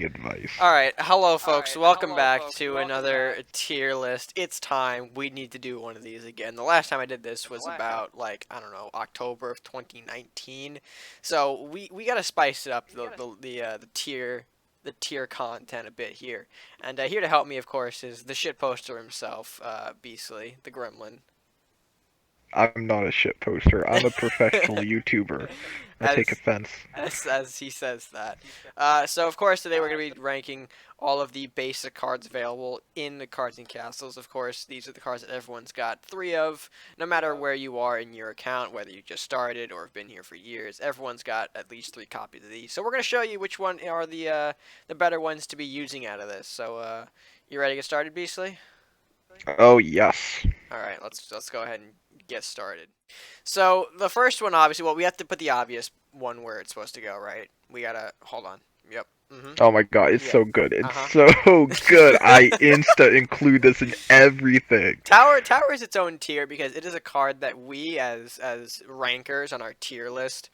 Advice. Alright, hello folks, welcome back to another tier list. It's time, we need to do one of these again. The last time I did this was about, like, I don't know, October of 2019. So we gotta spice it up, the tier content a bit here. And here to help me, of course, is the shit poster himself, Beastly, the gremlin. I'm not a shit poster. I'm a professional YouTuber. I take As offense. as he says that. So of course today we're going to be ranking all of the basic cards available in the Cards and Castles. Of course, these are the cards that everyone's got 3 of, no matter where you are in your account, whether you just started or have been here for years. Everyone's got at least 3 copies of these. So we're going to show you which one are the better ones to be using out of this. So you ready to get started, Beastly? Oh yes. All right, let's go ahead and get started. So the first one, obviously, well, we have to put the obvious one where it's supposed to go, right? We gotta hold on. Yep. Oh my god, it's Yep. so good. It's so good. I insta include this in everything. Tower is its own tier because it is a card that we as rankers on our tier list,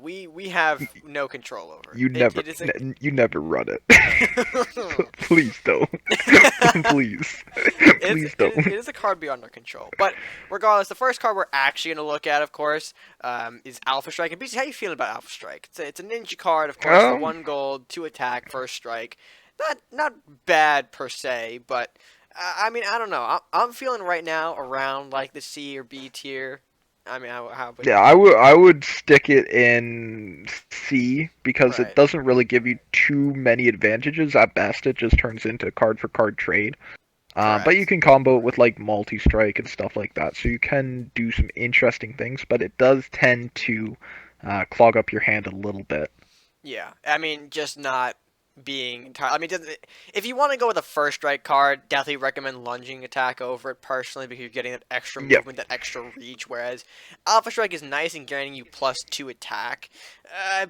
we have no control over. You never It is a you never run it. Please don't. Please. Please don't. It is a card beyond our control. But regardless, the first card we're actually going to look at, of course, is Alpha Strike. And basically, how you feeling about Alpha Strike? It's a ninja card, of course, for 1 gold, 2 attack, first strike. Not bad per se, but I mean, I don't know. I'm feeling right now around like the C or B tier. I mean, how Yeah, I would stick it in C because it doesn't really give you too many advantages. At best, it just turns into card for card trade. But you can combo it with like multi-strike and stuff like that, so you can do some interesting things. But it does tend to clog up your hand a little bit. Yeah, I mean, just not being entirely. I mean, if you want to go with a first strike card, definitely recommend lunging attack over it personally because you're getting that extra movement, that extra reach. Whereas Alpha Strike is nice and granting you +2 attack,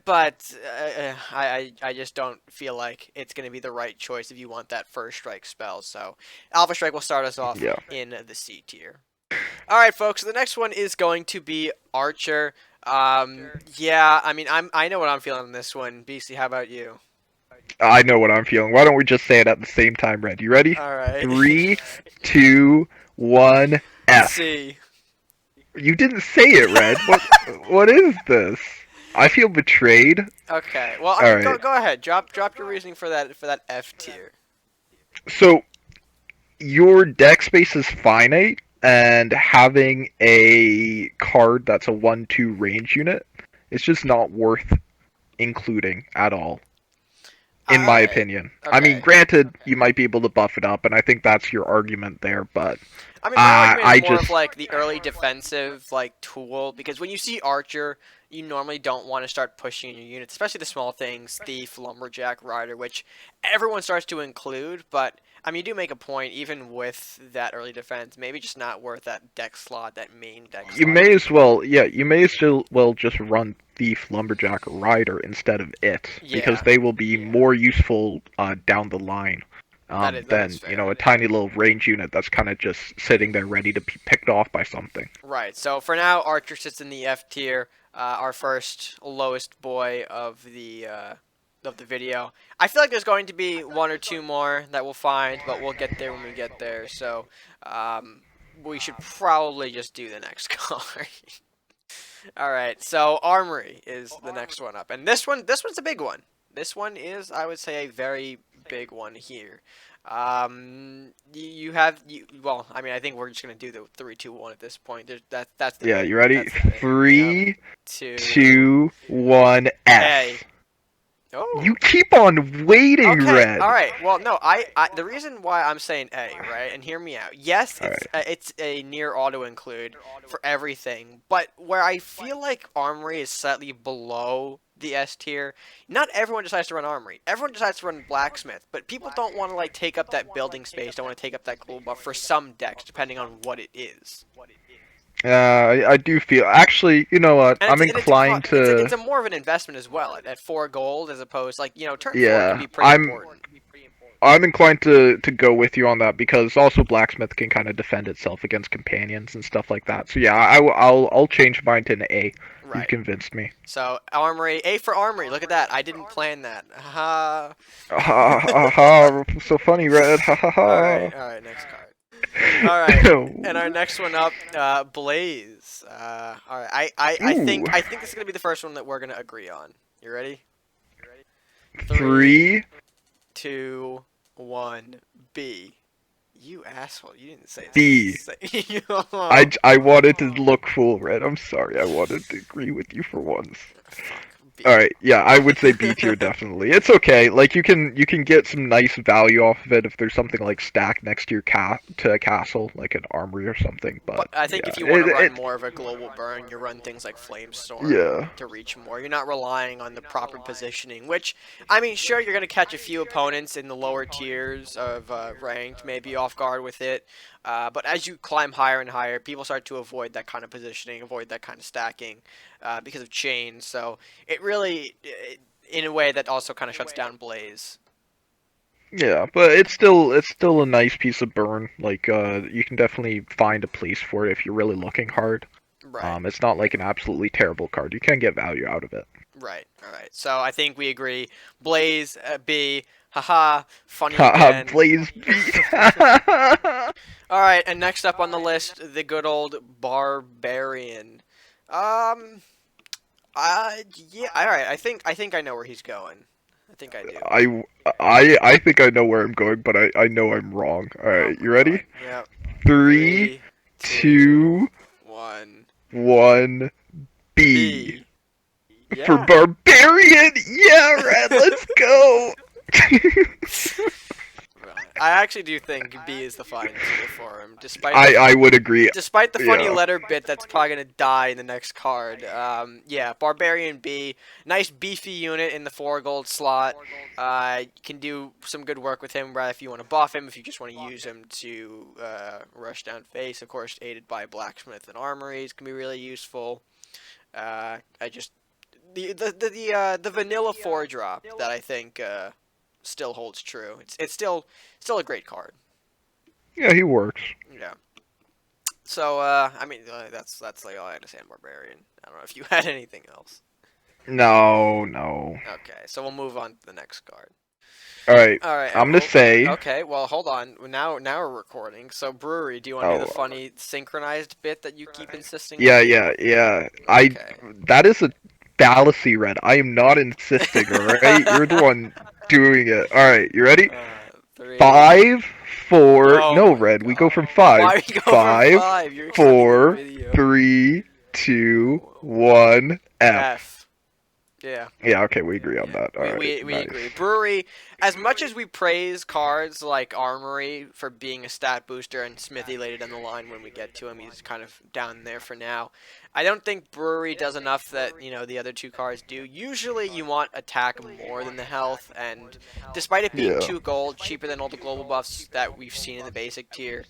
but I just don't feel like it's going to be the right choice if you want that first strike spell. So Alpha Strike will start us off in the C tier. All right, folks. So the next one is going to be Archer. Yeah, I mean, I know what I'm feeling on this one. Beastie, how about you? I know what I'm feeling. Why don't we just say it at the same time, Red? You ready? All right. 3, 2, 1, F. C. You didn't say it, Red. What is this? I feel betrayed. Okay. Well, I mean, go ahead. Drop your reasoning for that F tier. So, your deck space is finite, and having a card that's a 1/2 range unit, it's just not worth including at all. In my opinion. Okay. I mean, granted, you might be able to buff it up, and I think that's your argument there, but I mean, my argument is more of like the early defensive like tool, because when you see Archer, you normally don't want to start pushing in your units, especially the small things, Thief, Lumberjack, Rider, which everyone starts to include, but I mean, you do make a point, even with that early defense, maybe just not worth that deck slot, that main deck slot. You may as well just run Thief, Lumberjack, Rider instead of it, because they will be more useful down the line than, you know, a tiny little range unit that's kind of just sitting there ready to be picked off by something. Right, so for now, Archer sits in the F tier, our first lowest boy of the video. I feel like there's going to be 1 or 2 more that we'll find, but we'll get there when we get there. So we should probably just do the next card. All right. So Armory is the next one up, and this one's a big one. This one is, I would say, a very big one here. Well, I mean, I think we're just gonna do the 3, 2, 1 at this point. That's the you ready? 3, 2, 1, F. Oh. You keep on waiting, Red. All right. Well, no, the reason why I'm saying A, right, and hear me out. Yes, it's a near auto include for everything, but where I feel like Armory is slightly below the S tier, not everyone decides to run Armory. Everyone decides to run Blacksmith, but people don't want to like take up that building space, don't want to take up that cool buff for some decks, depending on what it is. I do feel. Actually, you know what? I'm inclined to. It's a more of an investment as well at 4 gold as opposed, like, you know, turn 4 can be pretty important. I'm inclined to go with you on that because also blacksmith can kind of defend itself against companions and stuff like that. So yeah, I'll change mine to an A. You've Right. convinced me. So armory, A for armory. Look at that. I didn't plan that. Ha. Ha ha ha! So funny, Red. Ha ha All right. ha. All right. Next card. All right. And our next one up, Blaze. All right. I Ooh. think this is gonna be the first one that we're gonna agree on. You ready? Three, 3 two, one. B. You asshole! You didn't say. B. I wanted to look cool, Red. I'm sorry. I wanted to agree with you for once. Fuck. B. All right, yeah, I would say B tier definitely. It's okay. Like you can get some nice value off of it if there's something like stacked next to your to a castle, like an armory or something. But But I think yeah, if you want to run more of a global burn, you run things like Flamestorm yeah, to reach more. You're not relying on the proper positioning, which, I mean, sure, you're going to catch a few opponents in the lower tiers of ranked, maybe off guard with it. But as you climb higher and higher, people start to avoid that kind of positioning, avoid that kind of stacking because of chains. So it really, in a way, that also kind of shuts down Blaze. yeah. But it's still a nice piece of burn. Like you can definitely find a place for it if you're really looking hard. Right. It's not like an absolutely terrible card. You can get value out of it. Right. All right. So I think we agree. Blaze B. Haha. Funny Haha, again. Blaze beat. All right. And next up on the list, the good old Barbarian. Um. Yeah. All right. I think I know where he's going. I think I do. I think I know where I'm going, but I know I'm wrong. All Oh right, my you god. ready? Yep. Three, 3, 2, two, 1. 1. B B. for Yeah. barbarian. Yeah, Red. Let's go. I actually do think B is the fine tier for him, I would agree. despite the funny Yeah. letter bit that's probably gonna die in the next card. Yeah, Barbarian B, nice beefy unit in the 4 gold slot. Can do some good work with him, right? If you want to buff him, if you just want to use him to rush down face, of course, aided by blacksmith and armories can be really useful. I just the vanilla 4 drop that I think still holds true. It's still a great card. Yeah, he works. Yeah. So I mean that's like all I had to say on Barbarian. I don't know if you had anything else. No, no. Okay, so we'll move on to the next card. All right. All right. I'm gonna say. Okay. Well, hold on. Now we're recording. So brewery, do you want to do Oh, the funny synchronized bit that you keep insisting yeah, on? yeah, yeah. Okay. That is a fallacy, Red. I am not insisting. All right, you're the one doing it. All right, you ready? 3. 5, 4. Oh No, my Red. We go god. from 5. Why are you going for 5, 5? You're extending the 4, video. 3, 2, 1. F. F. Yeah. Yeah. Okay, we agree on Yeah, that. All right. we Nice. agree. Brewery, as much as we praise cards like Armory for being a stat booster and Smithy later down the line when we get to him, he's kind of down there for now. I don't think Brewery does enough that, the other 2 cards do. Usually you want attack more than the health, and despite it being Yeah. 2 gold, cheaper than all the global buffs that we've seen in the basic tier,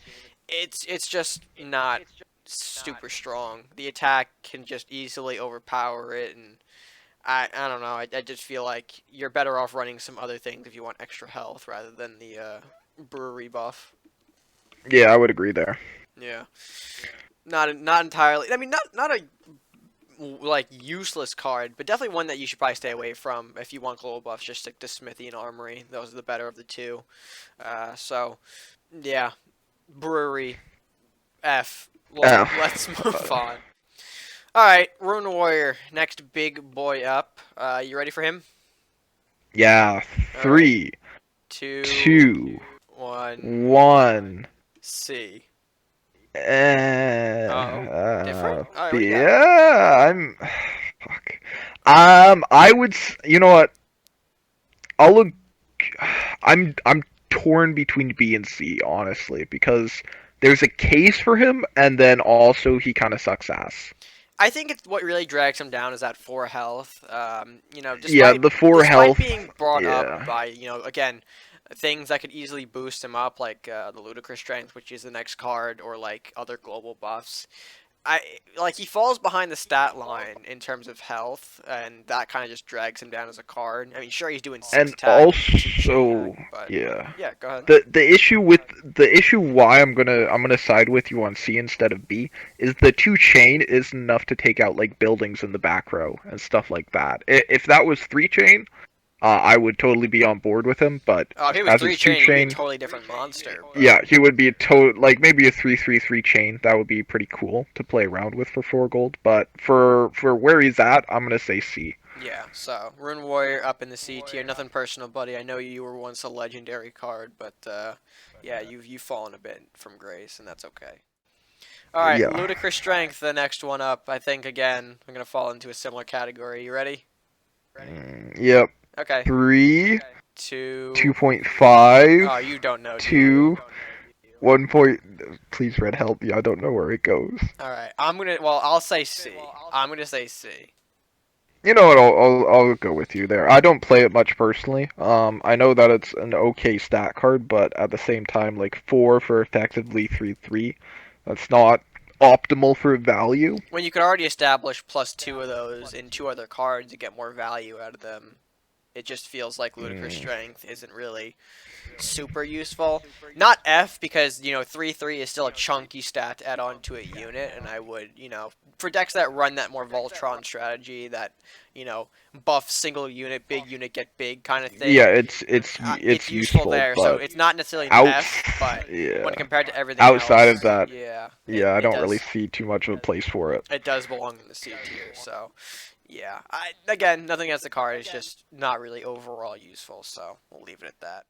it's just not super strong. The attack can just easily overpower it, and I don't know. I just feel like you're better off running some other things if you want extra health rather than the brewery buff. Yeah, I would agree there. Yeah, not entirely. I mean, not a like useless card, but definitely one that you should probably stay away from if you want global buffs. Just stick to Smithy and Armory. Those are the better of the two. So yeah, brewery F. F. Let's move on. All right, Rune Warrior, next big boy up. You ready for him? Yeah. 3, 2, 2, 1. 1. C. Uh, Different? All right, what do you got? yeah, I'm. Fuck. I would. You know what? I'll look. I'm torn between B and C, honestly, because there's a case for him, and then also he kind of sucks ass. I think it's what really drags him down is that 4 health. Yeah, Despite the 4 despite health. being brought up Yeah. by again things that could easily boost him up, like the ludicrous strength, which is the next card, or like other global buffs. he falls behind the stat line in terms of health, and that kind of just drags him down as a card. I mean, sure he's doing 6 And attack and 2 chain, also, but yeah. yeah, go ahead. The issue why I'm gonna side with you on C instead of B is the 2 chain is enough to take out like buildings in the back row and stuff like that. If that was 3 chain, I would totally be on board with him. But Oh, if he was as 3 it's two chain, he'd be a chain, totally different monster. But yeah, he would be like maybe a 3/3/3 chain. That would be pretty cool to play around with for 4 gold. But for where he's at, I'm gonna say C. yeah, so Rune Warrior up in the C tier. Nothing personal, buddy. I know you were once a legendary card, but yeah, you've fallen a bit from grace, and that's okay. All right, Yeah. Ludicrous Strength, the next one up. I think again, I'm gonna fall into a similar category. You ready? Yep. Okay. 3, 2. 2.5, Oh, you don't know, do you? 2, 1 point. Please, Red, help me. I don't know where it goes. All right, I'm gonna. Well, I'll say C. I'm gonna say C. You know what? I'll go with you there. I don't play it much personally. I know that it's an okay stat card, but at the same time, like 4 for effectively 3/3, that's not optimal for value. When you could already establish +2 of those in 2 other cards to get more value out of them, it just feels like Ludicrous Strength isn't really super useful. Not F, because 3/3 is still a chunky stat to add on to a unit, and I would for decks that run that more Voltron strategy, that buff single unit, big unit get big kind of thing. Yeah, it's useful there, so but it's not necessarily an out, F, but yeah. when compared to everything Outside else, of that, yeah, yeah, I it don't really does. see too much of a place for it. It does belong in the C tier, so yeah. Again, nothing against the card. It's just not really overall useful, so we'll leave it at that.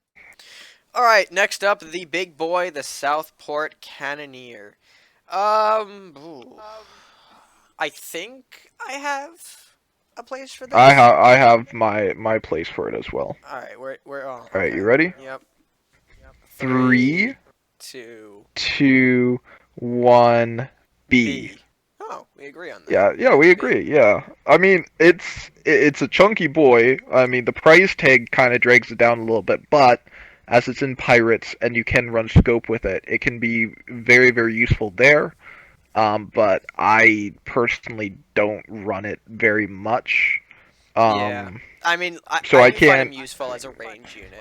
All right, next up, the big boy, the Southport Cannoneer. Ooh. I think I have a place for this. I have my place for it as well. All right, we're oh, All right, okay. you ready? Yep. 3, 2, 2, 1, B. B. Oh, we agree on that. Yeah, we agree. Yeah, I mean it's a chunky boy. I mean the price tag kind of drags it down a little bit, but as it's in Pirates and you can run scope with it, it can be very very useful there. But I personally don't run it very much. Yeah. I mean, So I I do find him can't. useful as a range unit.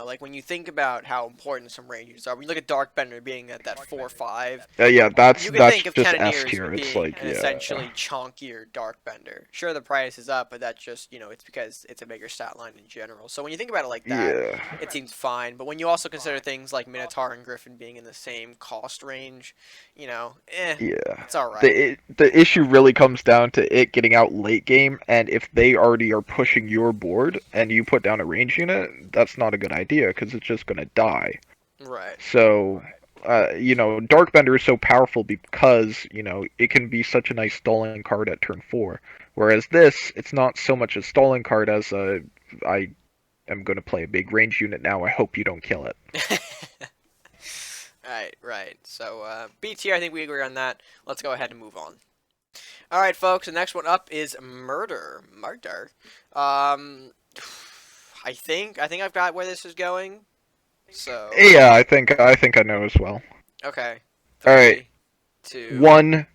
Like when you think about how important some range units are, when you look at Darkbender being at that 4/5, Yeah, you can that's think of just S Cannoneers tier. It's being like an yeah, essentially chunkier Darkbender. Sure, the price is up, but that's just, it's because it's a bigger stat line in general. So when you think about it like that, yeah, it seems fine. But when you also consider things like Minotaur and Griffin being in the same cost range, yeah. it's alright. The issue really comes down to it getting out late game, and if they already are pushing your board and you put down a range unit, that's not a good idea because it's just gonna die. Right. So, Darkbender is so powerful because, it can be such a nice stalling card at turn 4. Whereas this, it's not so much a stalling card as I am going to play a big range unit now. I hope you don't kill it. Right. So, B tier, I think we agree on that. Let's go ahead and move on. Alright, folks, the next one up is Murder. I think I've got where this is going. So Yeah, I think I know as well. okay. All right. 3, 2. 1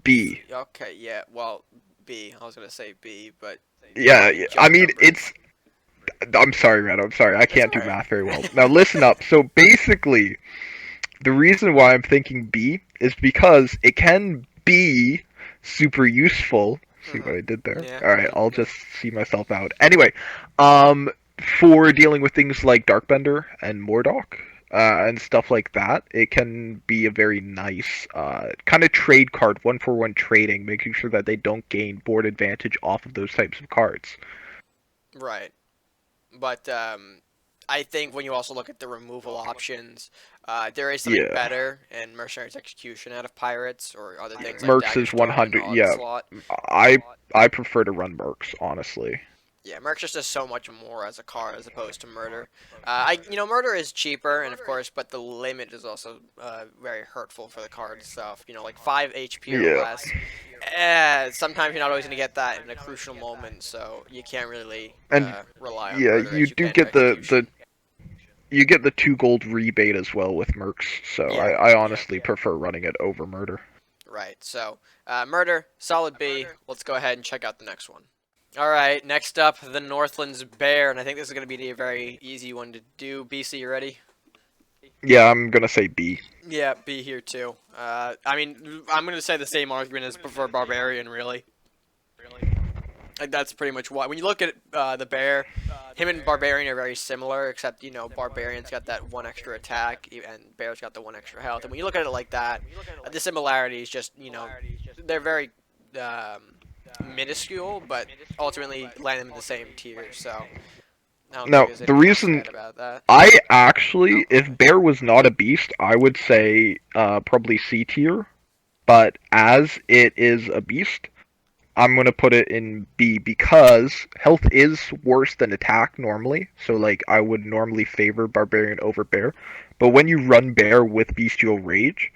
B. Okay, yeah. Well, B. I was gonna say B, but Yeah, I mean numbers. it's. I'm sorry, Red. I'm sorry. I can't do alright. math very well. Now listen up. So basically, the reason why I'm thinking B is because it can be super useful. See what I did there? Yeah. Alright, I'll just see myself out. Anyway, um, for dealing with things like Darkbender and Mordok, and stuff like that, it can be a very nice kind of trade card, 1-for-1 trading, making sure that they don't gain board advantage off of those types of cards. Right. But I think when you also look at the removal options, there is something Yeah. better in Mercenary's Execution out of Pirates, or other things like Mercs is Daggerstorm and 100. Yeah, Onslaught. I prefer to run Mercs, honestly. Yeah, Merc just does so much more as a car as opposed to Murder. Murder is cheaper, and of course, but the limit is also very hurtful for the card itself. Like 5 HP or Yeah. less. Sometimes you're not always gonna get that in a crucial moment, so you can't really And rely on yeah, Murder you as you do can get for the Execution. you get the 2 gold rebate as well with Mercs, so Yeah, I yeah. honestly prefer running it over Murder. Right. So, murder, solid B. Let's go ahead and check out the next one. All right. Next up, the Northland's Bear, and I think this is going to be a very easy one to do. BC, you ready? Yeah, I'm gonna say B. Yeah, B here too. I mean, I'm going to say the same argument as for Barbarian, really. Like that's pretty much why. When you look at the bear, him and Barbarian are very similar, except Barbarian's got that one extra attack, and Bear's got the one extra health. And when you look at it like that, the similarity is just they're very minuscule, but ultimately land them in the same tier. So I don't think Now, there's the anything to reason say about that. I actually, if Bear was not a beast, I would say probably C tier. But as it is a beast, I'm gonna put it in B because health is worse than attack normally. So like I would normally favor Barbarian over Bear. But when you run Bear with Bestial Rage,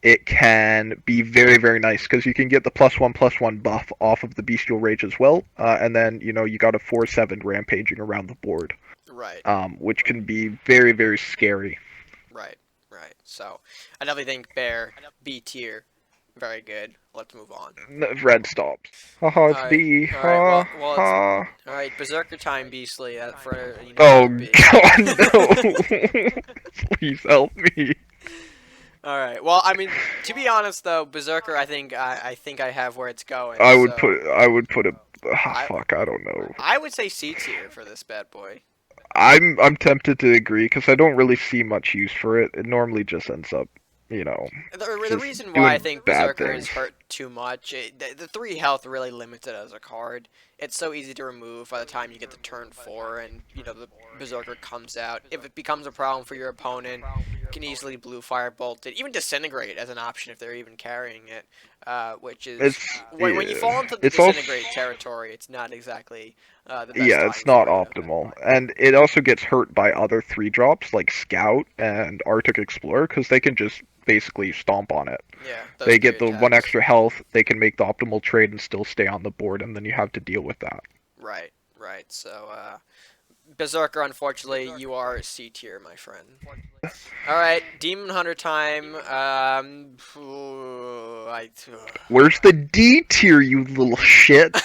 it can be very, very nice because you can get the +1/+1 buff off of the Bestial Rage as well, and then you got a 4/7 rampaging around the board, Right. which can be very, very scary. Right. Right. So I definitely think Bear B tier, very good. Let's move on. Red stops. Haha, it's Alright, B. alright, Ha it's ha. alright. Berserker time, Beastly. For Oh B. God, no! Please help me. All right. Well, I mean, to be honest though, Berserker, I think I have where it's going. I would So put I would put a I fuck. I don't know. I would say C tier for this bad boy. I'm tempted to agree because I don't really see much use for it. It normally just ends up, The just reason why I doing think bad Berserker is things. hurt too much, the 3 health really limits it as a card. It's so easy to remove by the time you get to turn 4 and, the Berserker comes out. If it becomes a problem for your opponent, you can easily Blue Firebolt it. Even Disintegrate as an option if they're even carrying it, which is... It's When you yeah. fall into the It's also Disintegrate territory, it's not exactly the best yeah. time It's not for you. optimal, and it also gets hurt by other 3 drops like Scout and Arctic Explorer because they can just basically stomp on it. Yeah, those They 3 get the one attacks. extra health. They can make the optimal trade and still stay on the board, and then you have to deal with that. Right, right. So, Berserker, unfortunately, you are C tier, my friend. All right, Demon Hunter time. Where's the D tier, you little shit?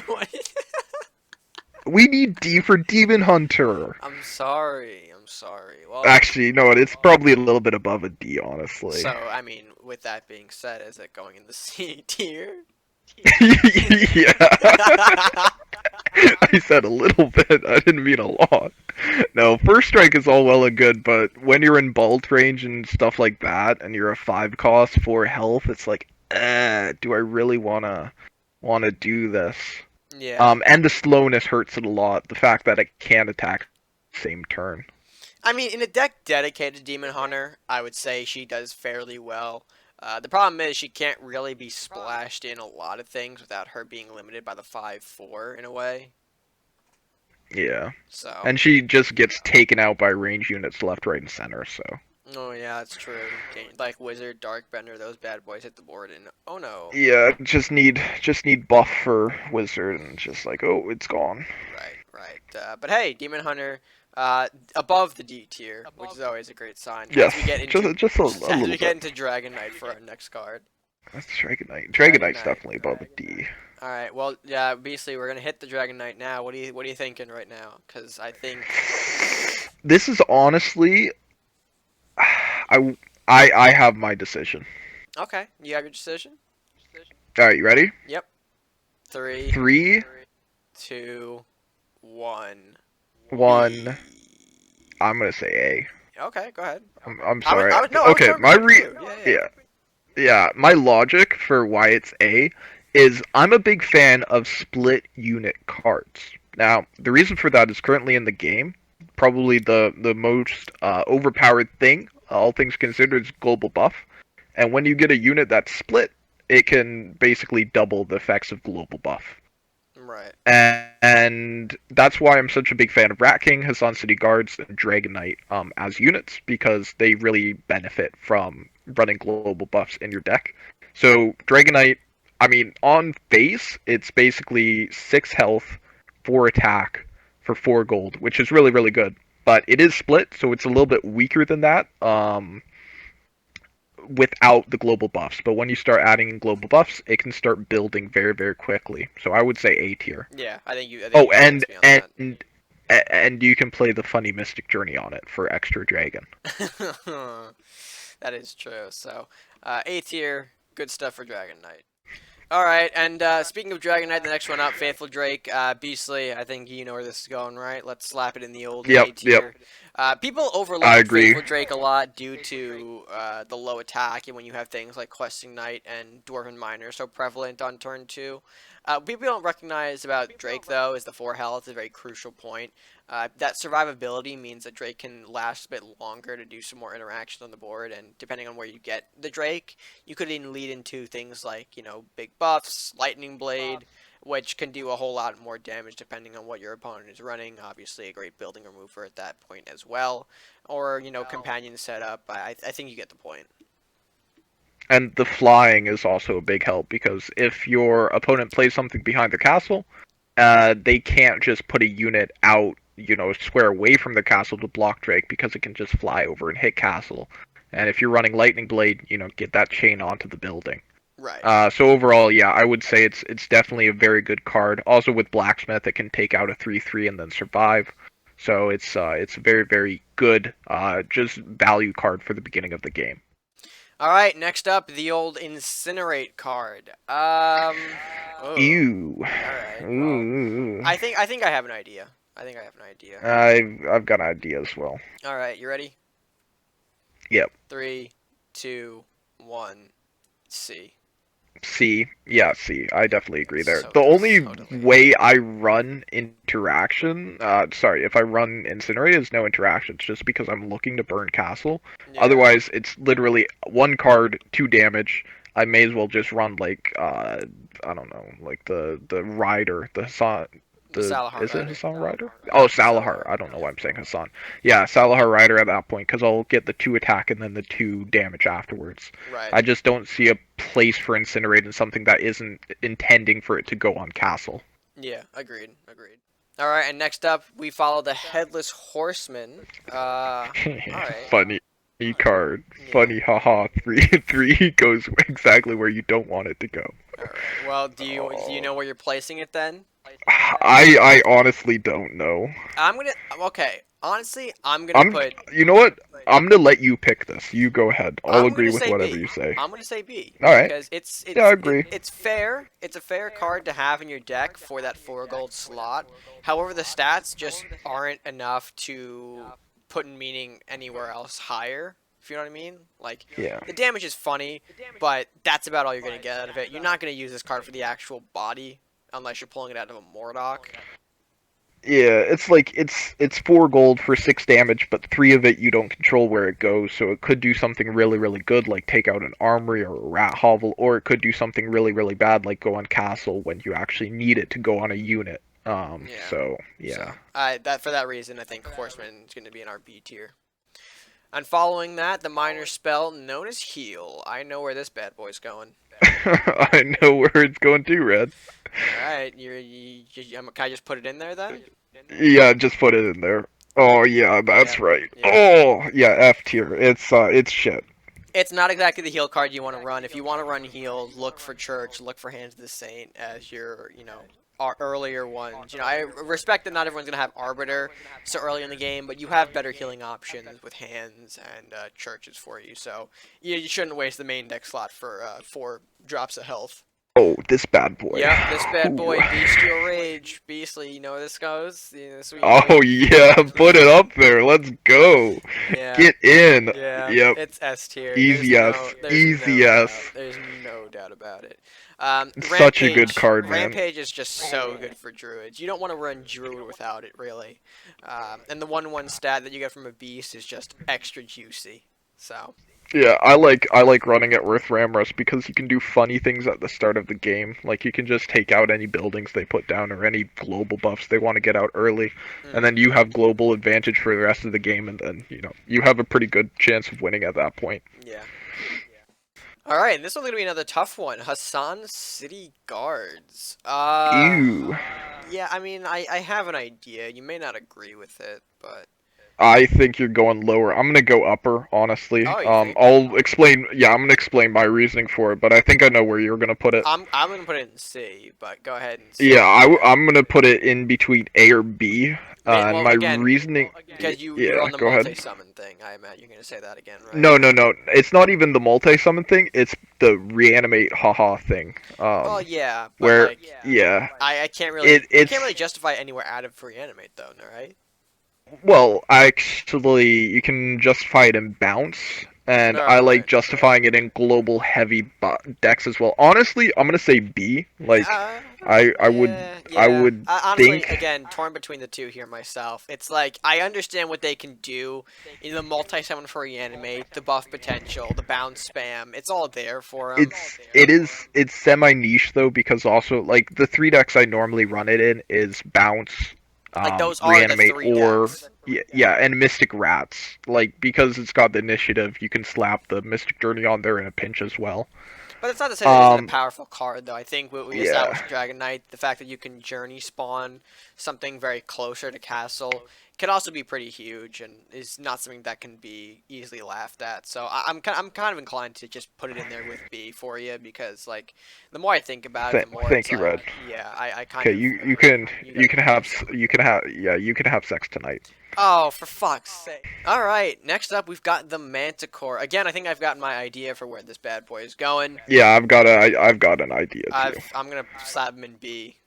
What? We need D for Demon Hunter. I'm sorry. I'm sorry. Well, Actually, you know what? It's probably a little bit above a D, honestly. so I mean, with that being said, is it going in the C tier? Yeah. I said a little bit. I didn't mean a lot. No, first strike is all well and good, but when you're in bolt range and stuff like that, and you're a 5 cost for health, it's like, do I really wanna do this? Yeah. And the slowness hurts it a lot. The fact that it can't attack same turn. I mean, in a deck dedicated to Demon Hunter, I would say she does fairly well. The problem is she can't really be splashed in a lot of things without her being limited by the 5/4 in a way. Yeah. So. And she just gets taken out by range units left, right, and center, so. Oh yeah, that's true. Like Wizard, Darkbender, those bad boys hit the board, and oh no. Yeah, just need buff for Wizard, and just like, oh, it's gone. Right, right. But hey, Demon Hunter, above the D tier, which is always a great sign. Yes, As we get into just a as little we bit. get into Dragon Knight for our next card. That's Dragon Knight. Dragon Dragon Knight's Knight. definitely above a D. All right. Well, yeah. Obviously, we're gonna hit the Dragon Knight now. What are you thinking right now? Because I think. This is honestly, I have my decision. Okay, you have your decision. All right, you ready? Yep. 3, 3, 2, 1. 1. I'm gonna say Okay, go ahead. A. I'm sorry. No, I was Okay, going my back too. yeah. Yeah, my logic for why it's A is I'm a big fan of split unit cards. Now, the reason for that is currently in the game, probably the most overpowered thing, all things considered, is global buff. And when you get a unit that's split, it can basically double the effects of global buff. Right. And that's why I'm such a big fan of Rat King, Hassan City Guards, and Dragon Knight as units, because they really benefit from running global buffs in your deck. So Dragon Knight, I mean, on face, it's basically 6 health, 4 attack for 4 gold, which is really, really good. But it is split, so it's a little bit weaker than that. without the global buffs. But when you start adding in global buffs, it can start building very, very quickly. So I would say A tier. Yeah, I think Oh, you convinced me on that. and you can play the funny Mystic Journey on it for extra dragon. That is true. So, A tier, good stuff for Dragon Knight. All right, and speaking of Dragon Knight, the next one up, Faithful Drake, Beastly. I think you know where this is going, right? Let's slap it in the old A Yep, yep. tier. People I overlook agree. Faithful Drake a lot due to the low attack, and when you have things like Questing Knight and Dwarven Miner so prevalent on turn 2. People don't recognize about Drake, though, is the 4 health is a very crucial point. That survivability means that Drake can last a bit longer to do some more interaction on the board, and depending on where you get the Drake, you could even lead into things like, big buffs, Lightning Blade, which can do a whole lot more damage depending on what your opponent is running. Obviously, a great building remover at that point as well. Or, companion setup. I think you get the point. And the flying is also a big help because if your opponent plays something behind the castle, they can't just put a unit out, square away from the castle to block Drake because it can just fly over and hit castle. And if you're running Lightning Blade, get that chain onto the building. Right. So overall, yeah, I would say it's definitely a very good card. Also with Blacksmith, it can take out a 3/3 and then survive. So it's a very very good just value card for the beginning of the game. All right, next up, the old Incinerate card. Oh. Ew. All right. Well, Ooh. I think I have an idea. I think I have an idea. I've got an idea as well. All right, you ready? Yep. 3, 2, 1. C. C. Yeah, C. I definitely agree there. So The only totally. way I run interaction, if I run Incinerate is no interactions, just because I'm looking to burn castle. Yeah. Otherwise, it's literally one card, 2 damage. I may as well just run like I don't know, like the rider, the Hassan, The Salahar is it rider. Hassan rider? Oh, Salahar. Salahar. I don't know Yeah. why I'm saying Hassan. Yeah, Salahar rider at that point because I'll get the 2 attack and then the 2 damage afterwards. Right. I just don't see a place for Incinerate in something that isn't intending for it to go on castle. Yeah. Agreed. Agreed. All right, and next up, we follow the Headless Horseman. All right. Funny card. Yeah. Funny, haha. 3/3 goes exactly where you don't want it to go. All right. Well, do you know where you're placing it then? I honestly don't know. I'm gonna. Okay. Honestly, I'm gonna I'm. put. You know what? I'm gonna let you pick this. You go ahead. I'll I'm agree gonna with say whatever B. you say. I'm gonna say B All right. because it's Yeah, I it's it, agree. it's fair. It's a fair card to have in your deck for that 4 gold slot. However, the stats just aren't enough to put in meaning anywhere else higher. If you know what I mean? Like, Yeah. the damage is funny, but that's about all you're gonna get out of it. You're not gonna use this card for the actual body unless you're pulling it out of a Mordock. Yeah, it's like it's 4 gold for 6 damage, but 3 of it you don't control where it goes, so it could do something really really good, like take out an armory or a rat hovel, or it could do something really really bad, like go on castle when you actually need it to go on a unit. Yeah. So So, yeah. that for that reason, I think Horseman is gonna be in our B tier. And following that, the minor spell known as Heal. I know where this bad boy's going. I know where it's going to, Red. All right, can I just put it in there then? Yeah, just put it in there. Oh yeah, Yeah, that's right. yeah. Oh yeah, F tier. It's shit. It's not exactly the heal card you want to run. If you want to run heal, look for Church, look for Hands of the Saint as your, our earlier ones. I respect that not everyone's gonna have Arbiter so early in the game, but you have better healing options with Hands and Churches for you. So you shouldn't waste the main deck slot for 4 drops of health. Oh, this bad boy. Yep, this bad boy, Ooh. Bestial Rage, Beastly. You know where this goes. Oh yeah, put it up there. Let's go. Yeah. Get in. Yeah, Yep. it's S tier. Easy S. Easy S. There's no doubt about it. Such a good card, man. Rampage is just so good for Druids. You don't want to run Druid without it, really. And the 1/1 stat that you get from a Beast is just extra juicy. So. Yeah, I like running it with Ramrus because you can do funny things at the start of the game. Like you can just take out any buildings they put down or any global buffs they want to get out early, and then you have global advantage for the rest of the game, and then you have a pretty good chance of winning at that point. Yeah. All right, and this one's gonna be another tough one. Hassan City Guards. Ew. Yeah, I mean, I have an idea. You may not agree with it, but I think you're going lower. I'm gonna go upper, honestly. Oh, you think? I'll explain. Yeah, I'm gonna explain my reasoning for it, but I think I know where you're gonna put it. I'm gonna put it in C, but go ahead and Yeah, say yeah. I'm gonna put it in between A or B. And Well, my again, reasoning. because you're Yeah, on the go ahead. multi-summon thing, I imagine you're gonna say that again, right? No, no, no. It's not even the multi-summon thing. It's the reanimate haha thing. Well, yeah, but Where like, yeah, I can't it really, you it's can't really justify anywhere out of reanimate though, no, right? well, actually, you can justify it in bounce, and I like Right. justifying it in global heavy decks as well. Honestly, I'm gonna say B. Like, I would I Yeah. would Honestly, think again, torn between the two here myself. It's like I understand what they can do in the multi-summon for reanimate, the buff potential, the bounce spam. It's all there for them. it's semi niche though, because also like the three decks I normally run it in is bounce, Like those are the reanimate, three or decks. yeah, and mystic rats. Like, because it's got the initiative, you can slap the mystic journey on there in a pinch as well. But it's not to say that isn't a Um, powerful card, though. I think what we established yeah. with Dragon Knight, the fact that you can journey spawn something very closer to castle, can also be pretty huge, and is not something that can be easily laughed at. So I'm kind of inclined to just put it in there with B for you, because like the more I think about it, the more it's Thank you, like, Red. yeah, I kind Okay, of agree. You got anything for yourself? you can have yeah, you can have sex tonight. Oh, for fuck's sake. Alright, next up we've got the Manticore. Again, I think I've got my idea for where this bad boy is going. Yeah, I've got an idea too. I'm gonna slap him in B.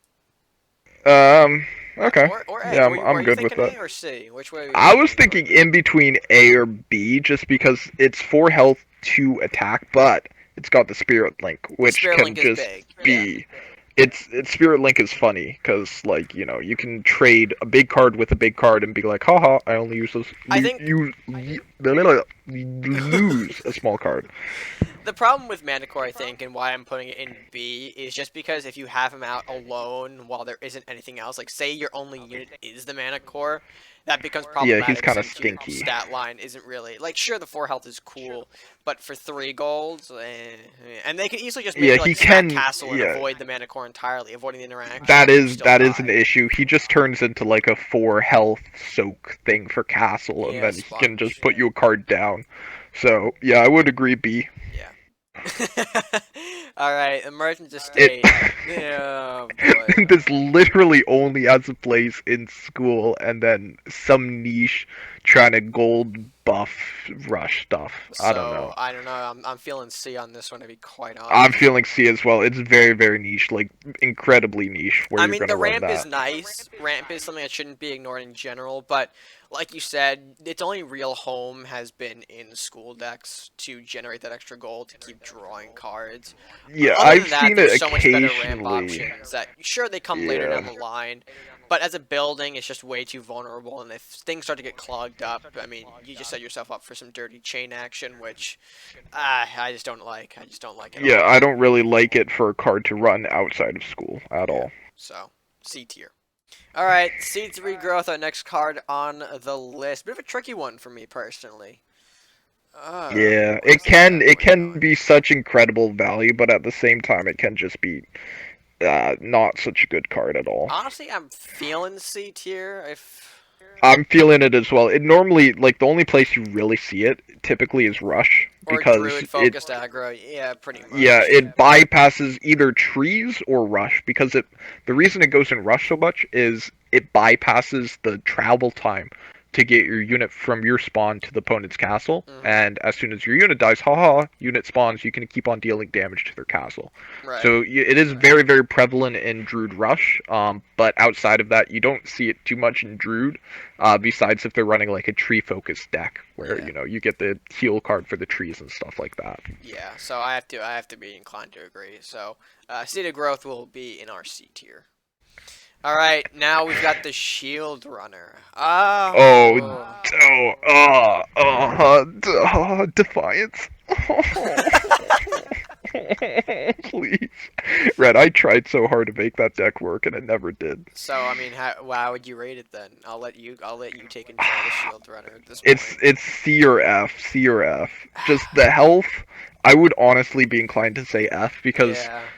Um, okay. Or A. Yeah, Were I'm you good with thinking that. A or C? Which way were I you was leaning toward? thinking in between A or B, just because it's 4 health, 2 attack, but it's got the Spirit Link, The which Spirit can Link is just big. Yeah. be. It's Spirit Link is funny because, like, you know, you can trade a big card with a big card and be like, haha, I only use this I think lose a small card. the problem with Manticore, I think, and why I'm putting it in B, is just because if you have him out alone while there isn't anything else, like say your only unit is the Manticore, that becomes Yeah, he's problematic kind of since your stinky. stat line isn't really like sure the 4 health is cool, but for 3 golds, and they could easily just make Yeah, you like he stack can. castle and Yeah, avoid the Manticore entirely, avoiding the interaction, and you still that is an die. issue. He just turns into like a 4 health soak thing for castle, and Yeah, then he can just sponge. put you a card down. So yeah, I would agree B. Yeah. All right, emergency It state. Oh boy. this literally only has a place in school, and then some niche trying to gold buff rush stuff. I don't So know. I don't know. I'm feeling C on this one to be quite I'm honest. feeling C as well. It's very niche, like incredibly niche where I you're mean, gonna the run ramp is that. nice. Ramp is something that shouldn't be ignored in general, but like you said, its only real home has been in school decks to generate that extra gold to keep drawing cards. Yeah, Other I've than that, seen there's it so much better ramp occasionally. options that sure they come later down Yeah. the line, but as a building, it's just way too vulnerable. And if things start to get clogged up, I mean, you just set yourself up for some dirty chain action, which I just don't like. I just don't like at Yeah, all. I don't really like it for a card to run outside of school at Yeah. all. So C tier. All right, C3 growth. Our next card on the list. Bit of a tricky one for me personally. Yeah, Where's this bad it boy can going? be such incredible value, but at the same time, it can just be not such a good card at all. Honestly, I'm feeling C tier. If I'm feeling it as well. It normally, like, the only place you really see it typically is Rush, or because druid focused aggro, yeah, pretty yeah, much. it bypasses either trees or Rush, because the reason it goes in Rush so much is it bypasses the travel time to get your unit from your spawn to the opponent's castle, Mhm. and as soon as your unit dies, haha, unit spawns, you can keep on dealing damage to their castle. Right. So it is very prevalent in Druid Rush, but outside of that, you don't see it too much in Druid, besides if they're running like a tree-focused deck, where, Yeah. you know, you get the heal card for the trees and stuff like that. Yeah. So I have to be inclined to agree. So C to growth will be in our C tier. All right. Now we've got the shield runner. Oh, Oh. Defiance. Please. Red, I tried so hard to make that deck work and it never did. So I mean, how would you rate it then? I'll let you take control of the shield runner at this point. It's C or F, C or F. Just the health, I would honestly be inclined to say F, because Yeah.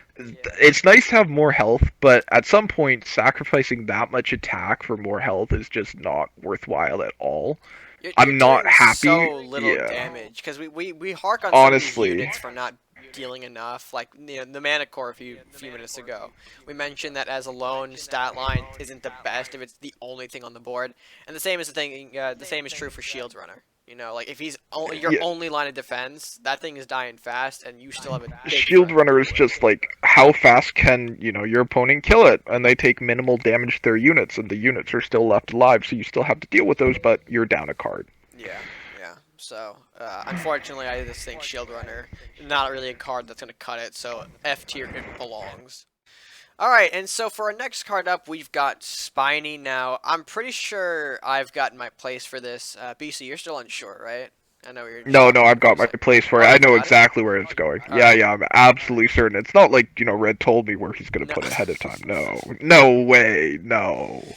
it's nice to have more health, but at some point, sacrificing that much attack for more health is just not worthwhile at all. You're I'm not doing happy. so little Yeah, damage because we hark on some of these honestly. units for not dealing enough. Like the mana core a few minutes ago, we mentioned that as a lone stat line isn't the best if it's the only thing on the board, and the same is the thing. The same is true for Shield Runner. Like if he's your Yeah, only line of defense, that thing is dying fast, and you still have a big Shield threat to Runner deal is with. just like how fast can your opponent kill it, and they take minimal damage to their units, and the units are still left alive, so you still have to deal with those, but you're down a card. Yeah, yeah. So, unfortunately, I just think Shield Runner not really a card that's gonna cut it. So F tier it belongs. All right, and so for our next card up, we've got Spiny. Now, I'm pretty sure I've gotten my place for this. BC, you're still unsure, right? I know you're No, no, chomping at I've the bit got to my say. place for Oh, it. I you've know got it. exactly where it's going. All Yeah, right. yeah, I'm absolutely certain. It's not like, Red told me where he's gonna No. put it ahead of time. No. No way, no.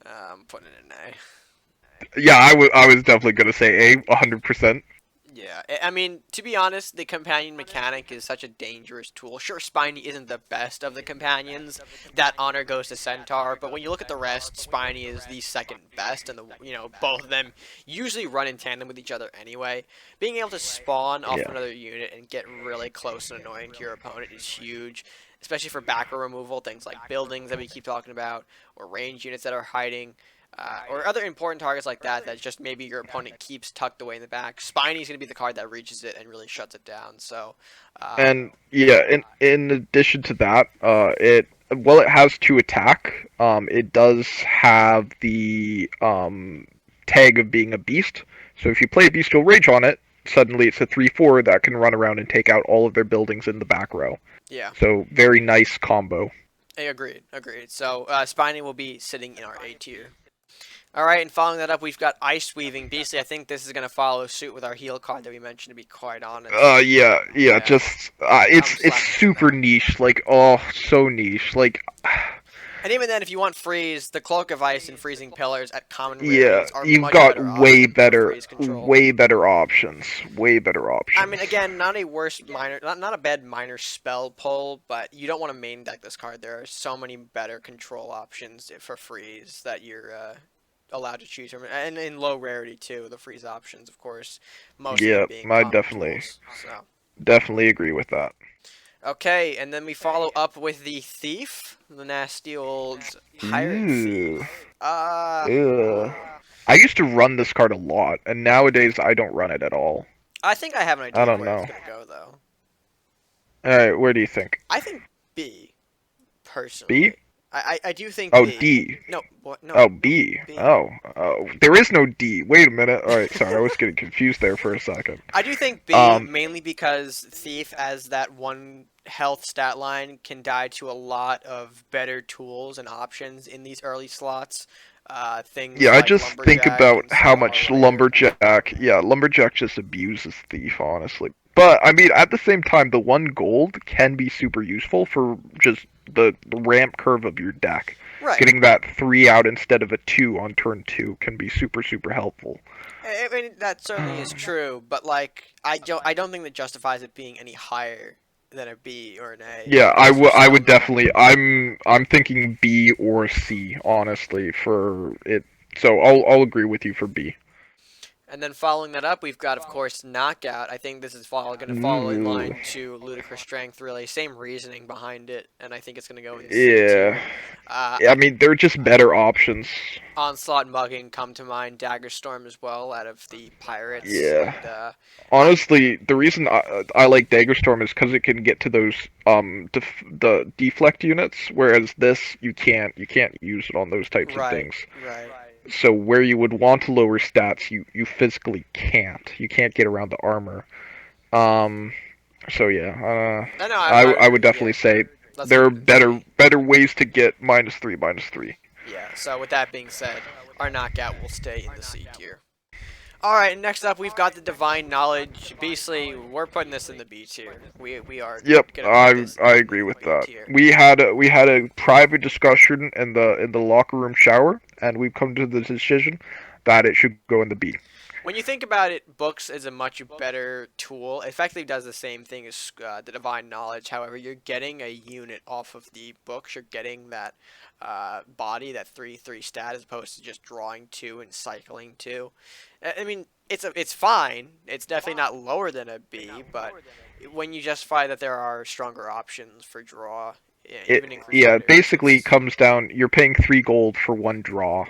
I'm putting it in A. Yeah, I was definitely gonna say A, 100%. Yeah, I mean, to be honest, the companion mechanic is such a dangerous tool. Sure, Spiny isn't the best of the companions. That honor goes to Centaur, but when you look at the rest, Spiny is the second best, and both of them usually run in tandem with each other anyway. Being able to spawn off Yeah. another unit and get really close and annoying to your opponent is huge, especially for backer removal, things like buildings that we keep talking about, or range units that are hiding. Or other important targets like that just maybe your opponent keeps tucked away in the back. Spiny's going to be the card that reaches it and really shuts it down. So, And yeah, in addition to that, it has two attack. It does have the tag of being a beast. So if you play Bestial Rage on it, suddenly it's a 3/4 that can run around and take out all of their buildings in the back row. yeah, So very nice combo. agreed, agreed. So, Spiny will be sitting in our A tier. All right, and following that up, we've got Ice Weaving. Basically, I think this is going to follow suit with our heal card that we mentioned, to be quite honest. Yeah, yeah. Yeah, Just I'm it's slapping this in super there. niche. Like, oh, so niche. Like, And even then, if you want freeze, the Cloak of Ice and Freezing Pillars at common yeah, rarities are you've much got better options for freeze control. way better options, way better I options. mean, again, not a worse minor, not a bad minor spell pull, but you don't want to main deck this card. There are so many better control options for freeze that you're allowed to choose from, and in low rarity too. The freeze options, of course, most of them Yeah, being I common definitely tools. So definitely agree with that. okay, and then we follow up with the thief, the nasty old pirate Ooh, thief. Uh, ugh. I used to run this card a lot, and nowadays I don't run it at all. I think I have an I idea of don't where it's know. gonna go though. All right, where do you think? I think B, B? personally. I do think Oh, B. D. No, what? No, Oh, B. B. Oh, oh. There is no D. Wait a minute. All right, sorry, I was getting confused there for a second. I do think B Um, mainly because Thief, as that one health stat line, can die to a lot of better tools and options in these early slots. Things yeah, I like just think Lumberjack about and how Scholar much Layer. Lumberjack. Yeah, Lumberjack just abuses Thief, honestly. But I mean, at the same time, the one gold can be super useful for just the ramp curve of your deck. Right. Getting that 3 out instead of a 2 on turn 2 can be super super helpful. I mean that certainly is true, but like I don't think that justifies it being any higher than a B or an A Yeah, because you I still would need. definitely. I'm thinking B or C, honestly, for it. So I'll agree with you for B. And then following that up, we've got, of course, Knockout. I think this is going to fall in Ooh. line to Ludicrous Strength, really. Same reasoning behind it, and I think it's going to go in C Yeah. tier. I mean, they're just better options. Onslaught and Mugging come to mind. Dagger Storm as well, out of the Pirates. Yeah. And I, Honestly, the reason I like Daggerstorm is because it can get to those the deflect units, whereas this you can't use it on those types of right, things. right. So where you would want to lower stats, you physically can't. You can't get around the armor. Um, so yeah, I know, I would I agree. would definitely Yeah, say let's there leave are it in C. better ways to get minus three. Yeah, so with that being said, our Knockout will stay in the C tier. Alright, next up we've got the Divine Knowledge. Basically, we're putting this in the B tier. We are Yep, gonna put this I in agree the with B that. tier. We had a private discussion in the locker room shower, and we've come to the decision that it should go in the B. when you think about it, books is a much better tool. It effectively does the same thing as the divine knowledge. However, you're getting a unit off of the books. You're getting that body, that 3/3 stat, as opposed to just drawing 2 and cycling 2. I mean, it's fine. It's definitely not lower than a B, but when you justify that there are stronger options for draw, yeah, even in Yeah, Crusader, it basically comes down. You're paying 3 gold for 1 draw,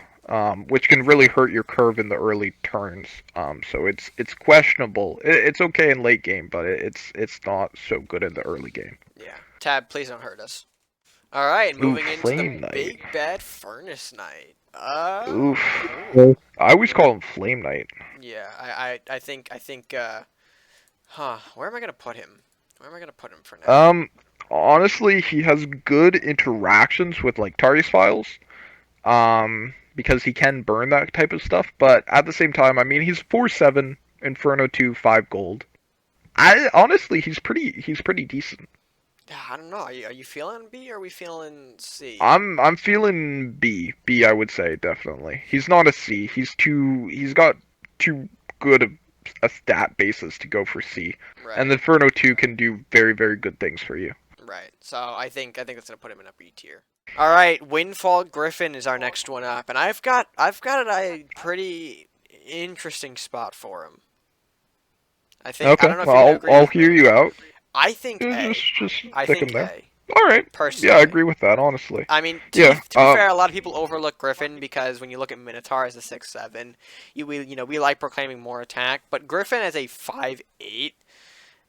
which can really hurt your curve in the early turns. So it's questionable. It's okay in late game, but it's not so good in the early game. yeah. Tab, please don't hurt us. All right, Ooh, moving into the Flame Knight. big bad Furnace Knight. Oof. Ooh. I always call him Flame Knight. Yeah, I think where am I gonna put him? Where am I gonna put him for now? Honestly, he has good interactions with like Tari's files. Because he can burn that type of stuff. But at the same time, I mean, he's 4/7, Inferno 2, 5 gold. I honestly, he's pretty decent. I don't know. Are you feeling B or are we feeling C? I'm feeling B. B, I would say definitely. He's not a C. He's got too good a stat basis to go for C. Right. And the Inferno 2 can do very, very good things for you. Right. So I think that's gonna put him in a B tier. All right, Windfall Griffin is our next one up, and I've got a pretty interesting spot for him. I Okay, don't know if you're gonna well, agree I'll with hear me. you out. I think A. Just I stick him think there. A. All right. Yeah, I Personally. agree with that. Honestly. I mean, Yeah. to be fair, a lot of people overlook Griffin because when you look at Minotaur as a 6/7, we like proclaiming more attack, but Griffin as a 5/8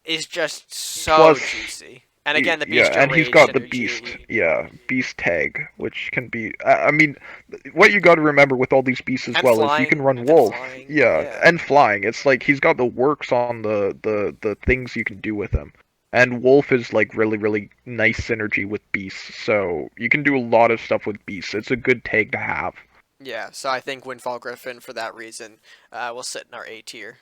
is just so Plus, juicy. And again, the yeah, bestial and he's rage got the synergy. beast tag, which can be. I mean, what you got to remember with all these beasts as And well is you can flying. run And wolf, flying. yeah, Yeah. and flying. It's like he's got the works on the things you can do with him, and wolf is like really really nice synergy with beasts. So you can do a lot of stuff with beasts. It's a good tag to have. Yeah, so I think Windfall Griffin, for that reason, will sit in our A tier.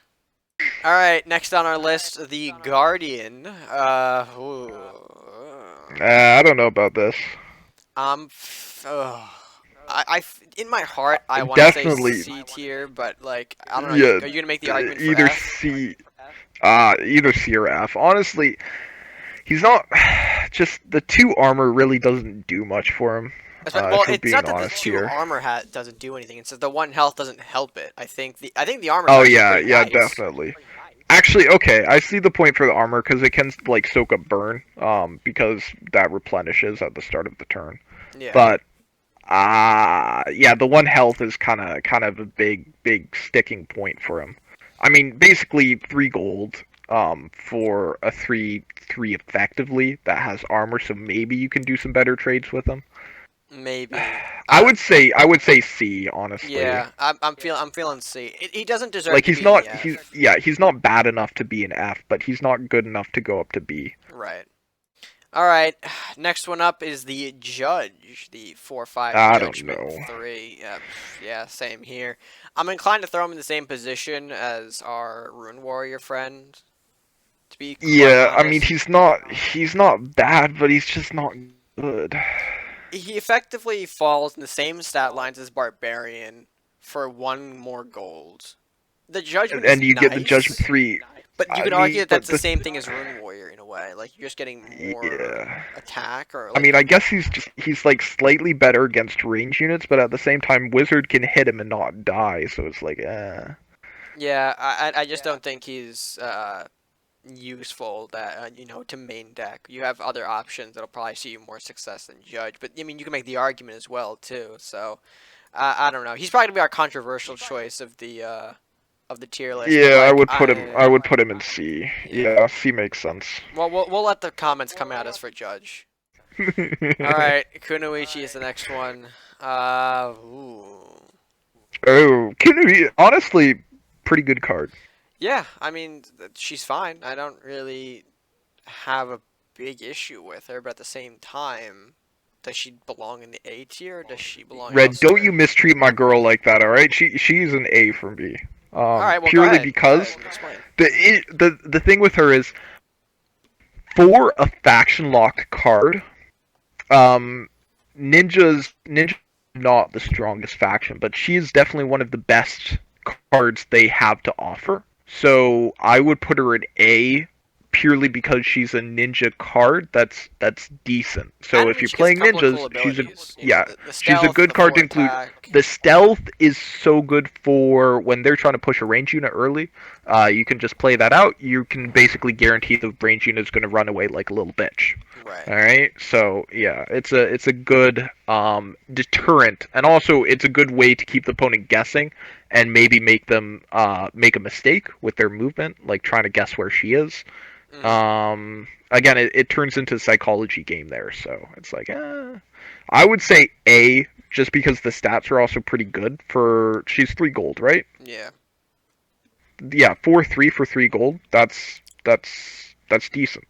All right, next on our list, the Guardian. I don't know about this. In my heart, I want to say Definitely, C tier, but like, I don't know. yeah. Are you gonna make the argument for Either F? C, either C or F. Honestly, he's not. Just the 2 armor really doesn't do much for him. Well, If we're it's not being that the honest 2 here. armor hat doesn't do anything. It's that the 1 health doesn't help it. I think the armor is Oh actually yeah, pretty yeah, nice. definitely. Actually, okay, I see the point for the armor because it can like soak up burn, because that replenishes at the start of the turn. Yeah. But yeah, the 1 health is kind of a big sticking point for him. I mean, basically 3 gold, for a 3/3 effectively that has armor, so maybe you can do some better trades with him. Maybe. I would say C, honestly. Yeah, I'm feeling C. He doesn't deserve Like to he's be in not the he's F. yeah, he's not bad enough to be an F, but he's not good enough to go up to B. Right. All right. Next one up is the Judge, the 4/5 I don't Judgment know. 3. Yeah, same here. I'm inclined to throw him in the same position as our Rune Warrior friend. To be quite Yeah, I mean honest, he's not bad, but he's just not good. he effectively falls in the same stat lines as Barbarian for 1 more gold. The Judgment is And you get the Judgment nice, 3. but you I could argue mean, that but that's the same thing as Rune Warrior in a way. Like, you're just getting more yeah. attack, or I like, mean, I guess he's like slightly better against range units, but at the same time Wizard can hit him and not die, so it's like yeah, I just don't think he's useful that to main deck. You have other options that'll probably see you more success than Judge, but I mean you can make the argument as well too. So I don't know. He's probably gonna be our controversial choice of the tier list, but Yeah, I like would put him in C. yeah. Yeah, C makes sense. Well, we'll let the comments come at us for Judge. All right, Kunoichi is the next one. Ooh. Oh, Kinui, honestly, pretty good card. Yeah, I mean she's fine. I don't really have a big issue with her, but at the same time, does she belong in the A tier or does she belong Red, don't elsewhere? you mistreat my girl like that, all right? She's an A from me. All right, well, go Purely ahead. Go because ahead. Explain. the thing with her is for a faction locked card, Ninja's not the strongest faction, but she is definitely one of the best cards they have to offer. So I would put her in A purely because she's a ninja card that's decent. So if And you're she gets a playing couple of cool ninjas, she's a abilities. You know, yeah, the she's a stealth, good the card 4 to include. attack. The stealth is so good for when they're trying to push a range unit early. You can just play that out. You can basically guarantee the range unit is going to run away like a little bitch. Right. All right, so yeah, it's a good deterrent, and also it's a good way to keep the opponent guessing, and maybe make them make a mistake with their movement, like trying to guess where she is. Mm-hmm. Again, it turns into a psychology game there, so it's like, I would say A, just because the stats are also pretty good for. She's 3 gold, right? Yeah. Yeah, 4-3 for 3 gold. That's decent.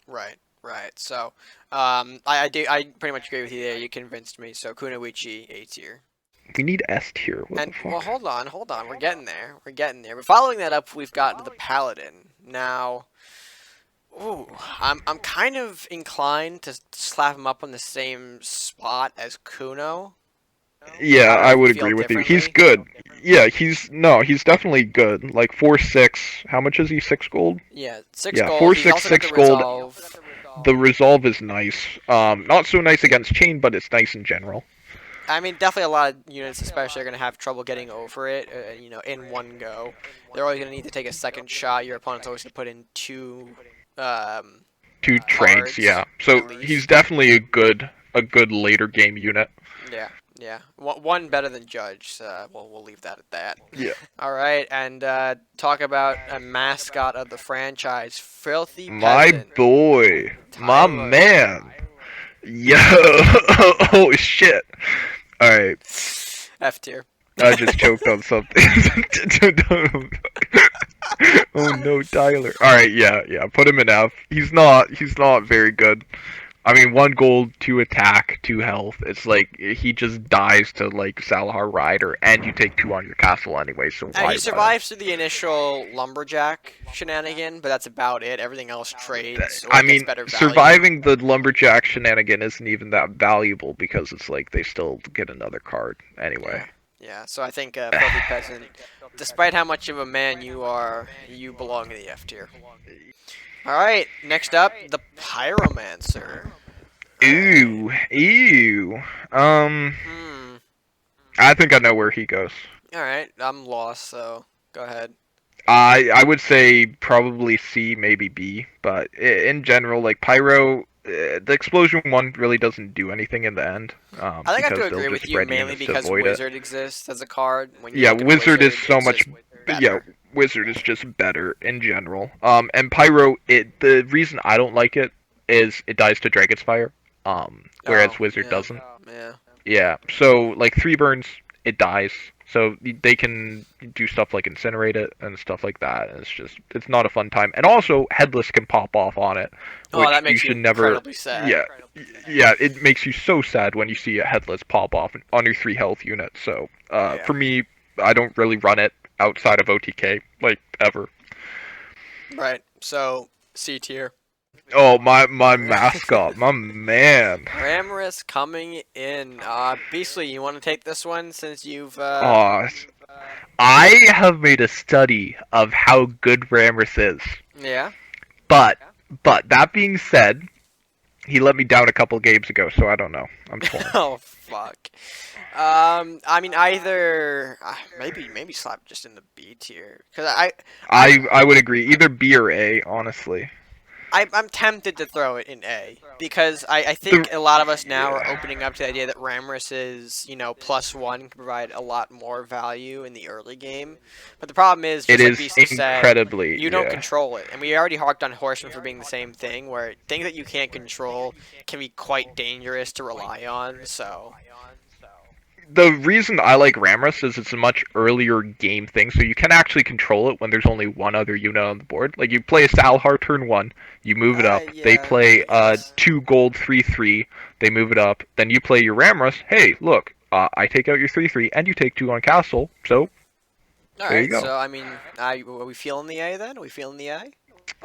Right. Right. So, I pretty much agree with you there. You convinced me. So Kunoichi A tier. We need S tier. What the And well, fuck? hold on. We're getting there. We're getting there. But following that up, we've got the Paladin. Now, ooh, I'm kind of inclined to slap him up on the same spot as Kuno. Yeah, I don't know I if you would feel agree with you. He's differently. good. Yeah, he's definitely good. Like 4-6. How much is he? 6 gold. Yeah, six Yeah, gold. four He's six also got the six gold. resolve. The resolve is nice. Not so nice against chain, but it's nice in general. I mean, definitely a lot of units, especially, are going to have trouble getting over it. In one go, they're always going to need to take a second shot. Your opponent's always going to put in two um, 2 trades, cards yeah. So at he's least. definitely a good later game unit. Yeah, yeah. One better than Judge. So we'll leave that at that. Yeah. All right, and talk about a mascot of the franchise, Filthy My Peasant, boy. My Tyro. man. Yo. Oh shit. Alright. F tier. I just choked on something. Oh no, Tyler. Alright, yeah. Put him in F. He's not very good. I mean, 1 gold, 2 attack, 2 health. It's like he just dies to like Salahar Rider, and you take 2 on your castle anyway. So why He run him? survives through the initial lumberjack shenanigan, but that's about it. Everything else trades or I gets mean, better value. surviving the lumberjack shenanigan isn't even that valuable because it's like they still get another card anyway. Yeah, yeah. So I think Filthy Peasant, despite how much of a man you are, you belong in the F tier. All right, next up, the Pyromancer. All right. Ew. Um, Hmm. I think I know where he goes. All right. I'm lost, so go ahead. I would say probably C, maybe B, but in general, like Pyro, the explosion one really doesn't do anything in the end, I think I have because to they'll agree with just you spread mainly units to because avoid it. Wizard exists as a card. When you Yeah, look at Wizard is Wizard, so it's much. just Yeah, better. Wizard is just better in general. And Pyro, the reason I don't like it is it dies to Dragon's Fire, Oh, whereas Wizard yeah, doesn't. yeah. Yeah, so like 3 burns, it dies. So they can do stuff like incinerate it and stuff like that. And it's not a fun time. And also, Headless can pop off on it, Oh, which that you makes you should never. incredibly sad. Yeah, yeah, it makes you so sad when you see a Headless pop off on your 3 health unit. So Yeah. for me, I don't really run it outside of OTK like ever. Right. So C tier. Oh my mascot, my man. Ramorous coming in. Beastly, you want to take this one since you've Oh, I have made a study of how good Rammus is. yeah. But that being said, he let me down a couple games ago, so I don't know. I'm torn. Oh fuck. I mean either maybe slap just in the B tier because I I would agree either B or A, honestly. I'm tempted to throw it in A because I The think a lot of us now are yeah, opening up to the idea that Ramrus's +1 can provide a lot more value in the early game. But the problem is, it just like is Beastly said, incredibly you don't yeah. control it. And we already harked on Horseman for being the same thing, where things that you can't control can be quite dangerous to rely on. So, The reason I like Ramrus is it's a much earlier game thing, so you can actually control it when there's only one other unit on the board. Like you play a Salhar turn 1, you move it up. They yeah, play I guess. 2 gold 3/3, they move it up. Then you play your Ramrus. Hey, look, I take out your 3/3, and you take 2 on castle. So All there you right, go. so I mean, are we feeling the A then? Are we feeling the A?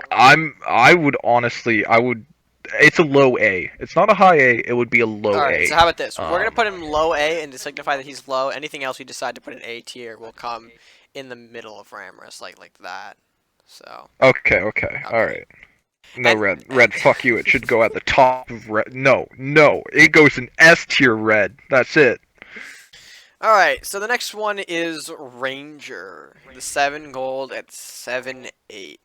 I would honestly, I would it's a low A. It's not a high A. It would be a low Alright, A. so how about this? We're gonna put him low A, and to signify that he's low, anything else we decide to put in A tier will come in the middle of Ramrus, like that. So. Okay, okay, Okay. alright. No, And red, fuck you. It should go at the top of red. No, no, it goes in S tier red. That's it. alright, so the next one is Ranger. The 7 gold at 7-8.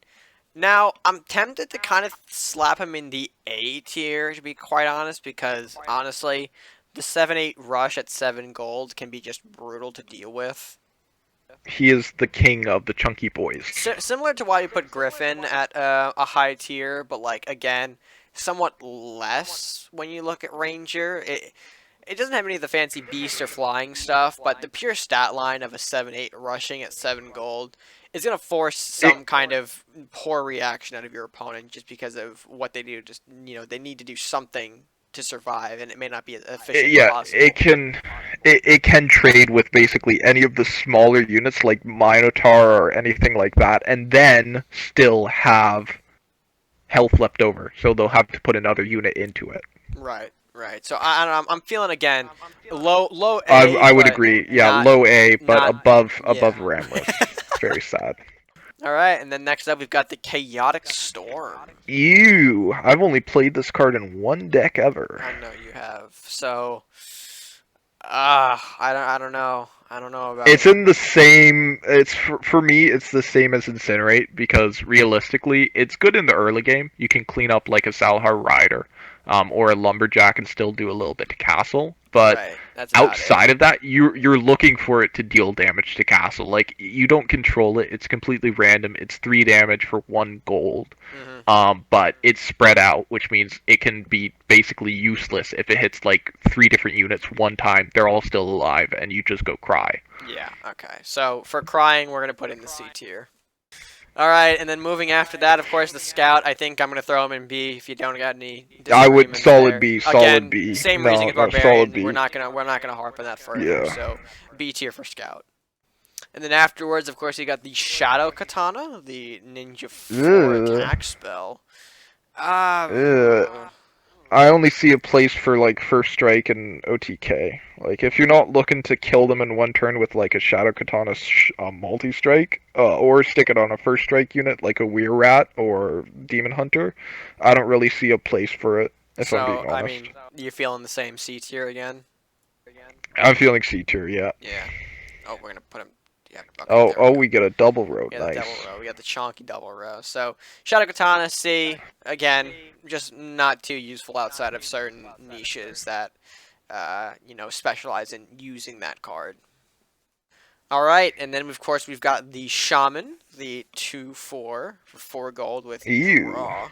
Now, I'm tempted to kind of slap him in the A tier, to be quite honest, because honestly, the 7-8 rush at 7 gold can be just brutal to deal with. He is the king of the chunky boys. Similar to why you put Griffin at a high tier, but like again, somewhat less when you look at Ranger. It doesn't have any of the fancy beast or flying stuff, but the pure stat line of a 7-8 rushing at 7 gold is going to force some kind of poor reaction out of your opponent just because of what they do. Just, they need to do something to survive, and it may not be as efficient as possible. It can trade with basically any of the smaller units like Minotaur or anything like that, and then still have health left over. So they'll have to put another unit into it. Right. Right. So I'm feeling again low A. I would agree. Yeah, low A, but above Ramrus. Very sad. All right, and then next up we've got the Chaotic Storm. Ew! I've only played this card in one deck ever. I know you have. So, I don't know. I don't know about. It's in the same. It's for me. It's the same as Incinerate because realistically, it's good in the early game. You can clean up like a Salhar Rider, or a Lumberjack, and still do a little bit to Castle. But outside of that, you're looking for it to deal damage to Castle. Like you don't control it. It's completely random. It's 3 damage for 1 gold. But it's spread out, which means it can be basically useless if it hits like 3 different units one time. They're all still alive, and you just go cry. Yeah. Okay. So for crying, we're gonna put in the C tier. All right, and then moving after that, of course, the Scout. I think I'm gonna throw him in B if you don't got any. I would solid there. B, solid Again, B. Same reason as Barbarian. Solid B. We're not gonna harp on that further. Yeah. So B tier for Scout. And then afterwards, of course, you got the Shadow Katana, the Ninja 4 attack spell. I only see a place for like First Strike and OTK. Like if you're not looking to kill them in one turn with like a Shadow Katana multi-strike, or stick it on a First Strike unit like a Weir Rat or Demon Hunter, I don't really see a place for it. If I'm being honest. I mean, you're feeling the same C tier again? I'm feeling C tier, yeah. Yeah. Oh, we're gonna put him. Yeah, okay, we get a double row. Nice. Double row. We got the chonky double row. So Shadow Katana C again, just not too useful outside of certain niches that specialize in using that card. All right, and then of course we've got the Shaman, the 2/4 for 4 gold with draw.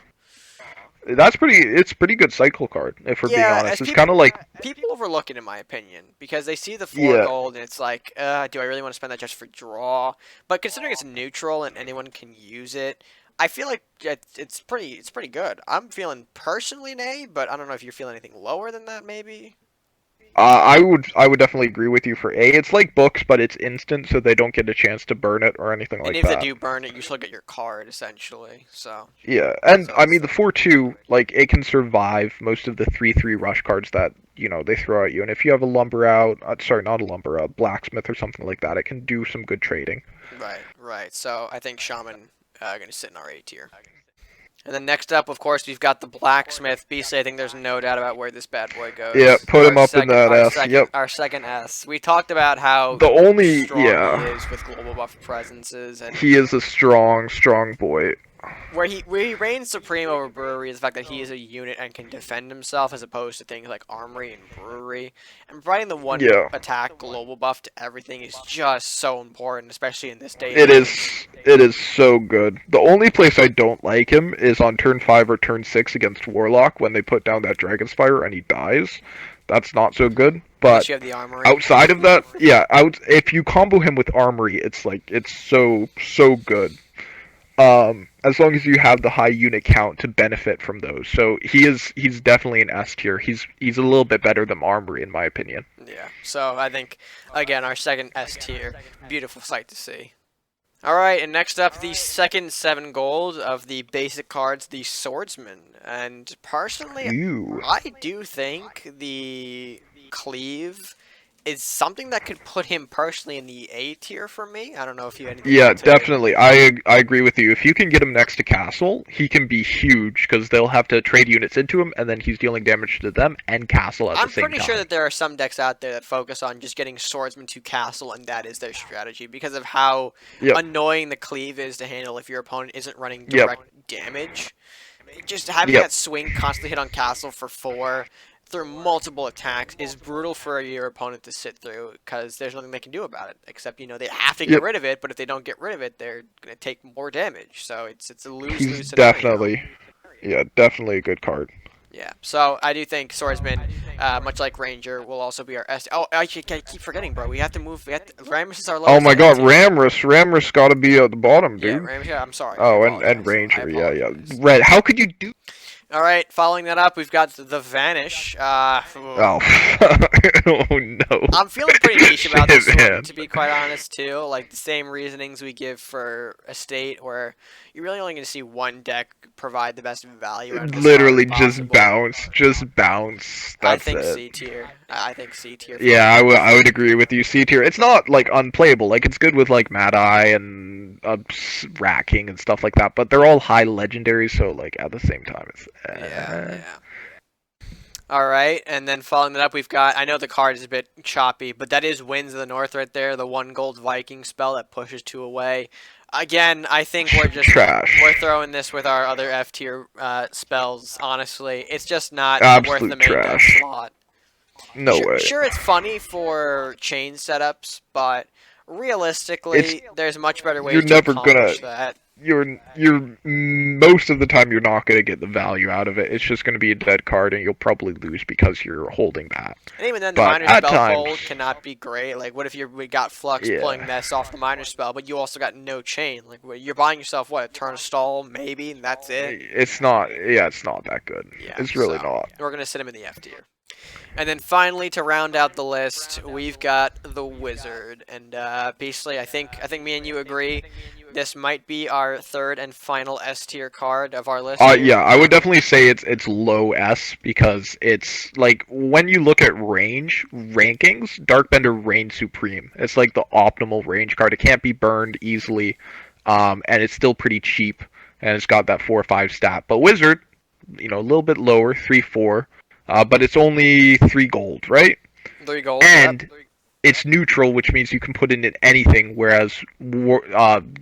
It's pretty good cycle card, if we're being honest. It's kind of like... People overlook it, in my opinion, because they see the 4 gold, and it's like, do I really want to spend that just for draw? But considering it's neutral and anyone can use it, I feel like it's pretty good. I'm feeling personally an A, but I don't know if you're feeling anything lower than that, maybe? I would definitely agree with you for A. It's like books, but it's instant, so they don't get a chance to burn it or anything like that. And if they do burn it, you still get your card, essentially. So yeah, and I mean the 4/2, like it can survive most of the 3/3 rush cards that they throw at you. And if you have a lumber out, sorry, not a lumber, a blacksmith or something like that, it can do some good trading. Right. So I think Shaman gonna sit in our A tier. And then next up, of course, we've got the Blacksmith. Beast, I think there's no doubt about where this bad boy goes. Yeah, put him up in that S. Yep. Our second S. We talked about how strong he is with global buff presences. And he is a strong boy. Where he reigns supreme over Brewery is the fact that he is a unit and can defend himself as opposed to things like Armory and Brewery. And providing the one attack global buff to everything is just so important, especially in this day. It is so good. The only place I don't like him is on turn 5 or turn 6 against Warlock when they put down that Dragonspire and he dies. That's not so good. But you have the Armory. Outside of that, if you combo him with Armory, it's so good. As long as you have the high unit count to benefit from those. So he's definitely an S tier. He's a little bit better than Armory in my opinion. Yeah. So I think again our second S tier, beautiful sight to see. Alright, and next up, the second 7 gold of the basic cards, the Swordsman. And personally, Ooh. I do think the Cleave is something that could put him personally in the A tier for me. I don't know if you had anything Yeah, to. definitely. I agree with you. If you can get him next to Castle, he can be huge because they'll have to trade units into him, and then he's dealing damage to them and Castle at the I'm same pretty sure time. that there are some decks out there that focus on just getting Swordsman to Castle, and that is their strategy because of how Yep. annoying the Cleave is to handle if your opponent isn't running Yep. direct damage. Just having Yep. that swing constantly hit on Castle for 4 through multiple attacks is brutal for your opponent to sit through because there's nothing they can do about it except they have to get Yep. rid of it, but if they don't get rid of it they're going to take more damage, so it's a He's lose-lose scenario. definitely, yeah, definitely a good card. Yeah, so I do think Swordsman, much like Ranger, will also be our S. Oh, I keep forgetting, bro. We have to move. Rammus is our Oh lowest my F God, tier. Rammus got to be at the bottom, Yeah, dude. Rammus. Yeah, I'm sorry. I Oh, and apologize. I Ranger, yeah, yeah. apologize. Red, how could you do? All right, following that up, we've got the Vanish. Oh, oh no. I'm feeling pretty niche about Shit, this one, man. to be quite honest, too. Like, the same reasonings we give for Estate, where you're really only going to see one deck provide the best value out of this card Literally just possible. bounce, just bounce. I That's think it. C tier. I think C tier for Yeah, Vanish. I would agree with you. C tier. It's not like unplayable. Like it's good with like Mad Eye and Rat King and stuff like that. But they're all high legendaries, so like at the same time, it's. Yeah, yeah. All right, and then following that up, we've got. I know the card is a bit choppy, but that is Winds of the North right there, the 1 gold Viking spell that pushes 2 away. Again, I think Trash. we're throwing this with our other F tier spells. Honestly, it's just not worth the Absolute main deck trash. slot. No way. Sure, it's funny for chain setups, but It's realistically, there's much better you're ways to never gonna accomplish that. you're most of the time you're not gonna get the value out of it. It's just gonna be a dead card, and you'll probably lose because you're holding that. And even then, the But minor at spell times, fold cannot be great. Like, what if we got Flux pulling yeah, this off the minor spell, but you also got no chain? Like, you're buying yourself, what, a turn of stall, maybe, and that's it? it's not. Yeah, it's not that good. Yeah, It's really so not. we're going to sit him in the F tier. And then finally, to round out the list, we've got the Wizard. And basically, I think me and you agree this might be our third and final S tier card of our list here. Yeah, I would definitely say it's low S because it's like when you look at range rankings, Darkbender reigns supreme. It's like the optimal range card. It can't be burned easily, and it's still pretty cheap, and it's got that 4 or 5 stat. But Wizard, a little bit lower, 3 4, but it's only 3 gold, right? 3 gold, yep. And it's neutral, which means you can put it in anything. Whereas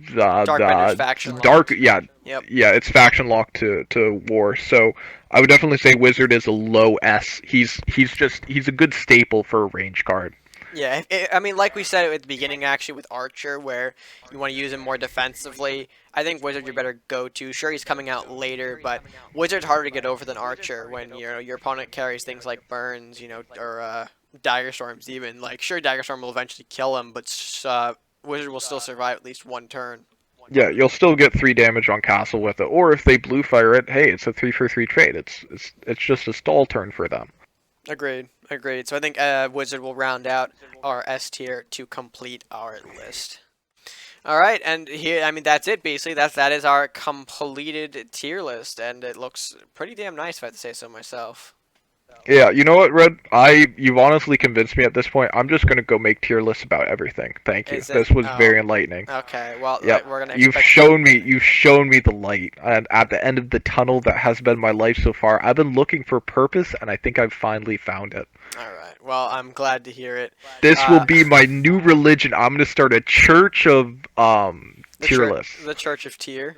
Darkbender's faction dark, locked. yeah, Yep. yeah, it's faction locked to war. So I would definitely say Wizard is a low S. He's a good staple for a range card. Yeah, I mean, like we said at the beginning, actually, with Archer, where you want to use him more defensively, I think Wizard your better go-to. Sure, he's coming out later, but Wizard's harder to get over than Archer when your opponent carries things like Burns, or Dagger Storms even. Like, sure, Dagger Storm will eventually kill him, but Wizard will still survive at least 1 turn. Yeah, you'll still get 3 damage on Castle with it, or if they blue fire it, hey, it's a 3 for 3 trade. It's just a stall turn for them. Agreed, agreed. So I think Wizard will round out our S tier to complete our list. All right, and here, I mean, that's it basically. That is our completed tier list, and it looks pretty damn nice if I have to say so myself. Yeah, you know what, Red? You've honestly convinced me at this point. I'm just gonna go make tier lists about everything. Thank you. Is it? This was Oh, very enlightening. okay. Well, Yep. we're gonna You've expect. shown me the light. And at the end of the tunnel that has been my life so far, I've been looking for purpose and I think I've finally found it. All right. Well, I'm glad to hear it. This will Uh, be my new religion. I'm gonna start a church of tier lists. the Church of Tier.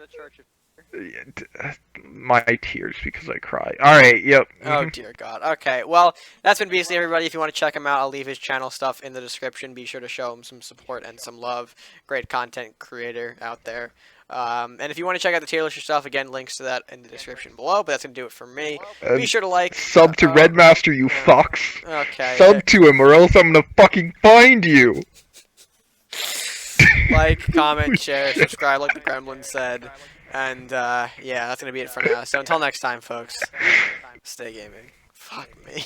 My tears because I cry. All right, yep. Oh dear God. Okay. Well, that's been basically everybody. If you want to check him out, I'll leave his channel stuff in the description. Be sure to show him some support and some love. Great content creator out there. And if you want to check out the tier list yourself, again, links to that in the description below. But that's gonna do it for me. Be sure to like. Sub to RedMaster, you fucks. Okay. Sub to him, or else I'm gonna fucking find you. Like, comment, share, subscribe, like the Gremlin said. And, yeah, that's going to be it for now. So until next time, folks, stay gaming. Fuck me.